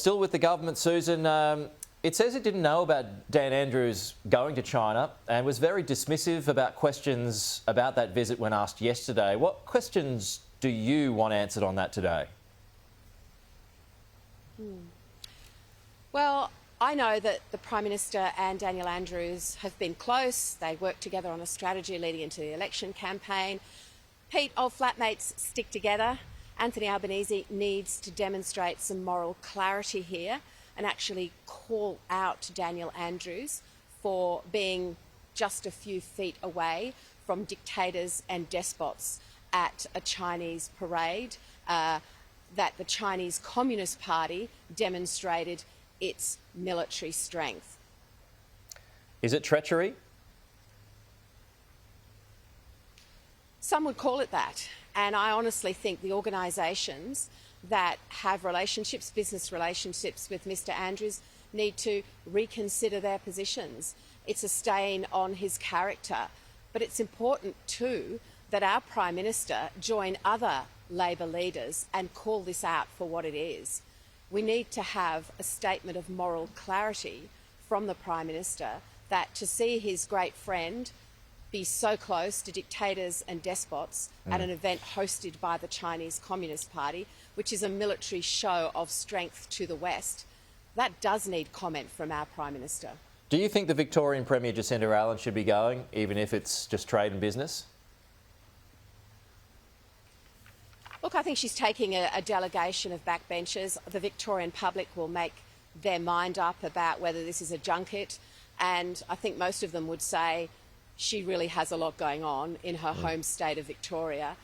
still with the government, Susan. It says it didn't know about Dan Andrews going to China and was very dismissive about questions about that visit when asked yesterday. What questions do you want answered on that today? Well, I know that the Prime Minister and Daniel Andrews have been close. They worked together on a strategy leading into the election campaign. Pete, old flatmates stick together. Anthony Albanese needs to demonstrate some moral clarity here and actually call out Daniel Andrews for being just a few feet away from dictators and despots at a Chinese parade, that the Chinese Communist Party demonstrated its military strength. Is it treachery? Some would call it that. And I honestly think the organisations that have relationships, business relationships with Mr Andrews need to reconsider their positions. It's a stain on his character. But it's important too that our Prime Minister join other Labor leaders and call this out for what it is. We need to have a statement of moral clarity from the Prime Minister that to see his great friend be so close to dictators and despots at an event hosted by the Chinese Communist Party, which is a military show of strength to the West, that does need comment from our Prime Minister. Do you think the Victorian Premier Jacinta Ardern should be going, even if it's just trade and business? Look, I think she's taking a delegation of backbenchers. The Victorian public will make their mind up about whether this is a junket, and I think most of them would say she really has a lot going on in her home state of Victoria,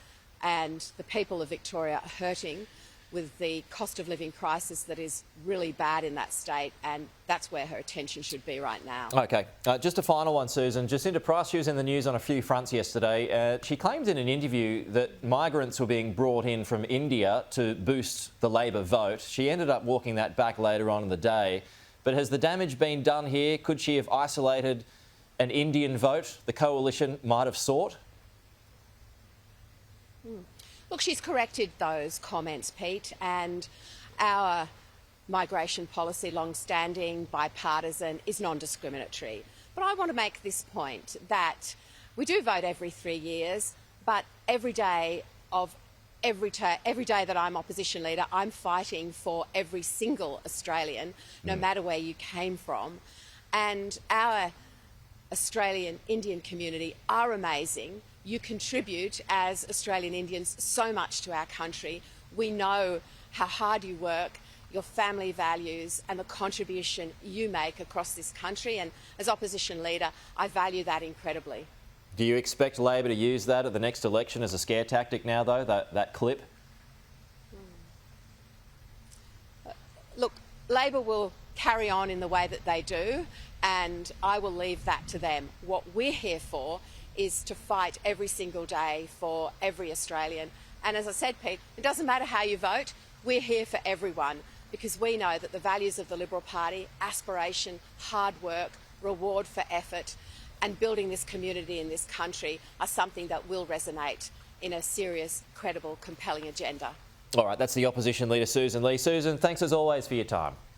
and the people of Victoria are hurting with the cost of living crisis that is really bad in that state, and that's where her attention should be right now. OK. Just a final one, Susan. Jacinta Price, she was in the news on a few fronts yesterday. She claimed in an interview that migrants were being brought in from India to boost the Labor vote. She ended up walking that back later on in the day. But has the damage been done here? Could she have isolated an Indian vote the coalition might have sought? Look, she's corrected those comments, Pete, and our migration policy, long-standing, bipartisan, is non-discriminatory. But I want to make this point that we do vote every 3 years, but every day that I'm opposition leader, I'm fighting for every single Australian, no matter where you came from. And our Australian Indian community are amazing. You contribute as Australian Indians so much to our country. We know how hard you work, your family values and the contribution you make across this country, and as opposition leader I value that incredibly. Do you expect Labor to use that at the next election as a scare tactic now though, that clip? Look, Labor will carry on in the way that they do, and I will leave that to them. What we're here for is to fight every single day for every Australian. And as I said, Pete, it doesn't matter how you vote, we're here for everyone, because we know that the values of the Liberal Party, aspiration, hard work, reward for effort and building this community in this country are something that will resonate in a serious, credible, compelling agenda. All right, that's the Opposition Leader Sussan Ley. Susan, thanks as always for your time.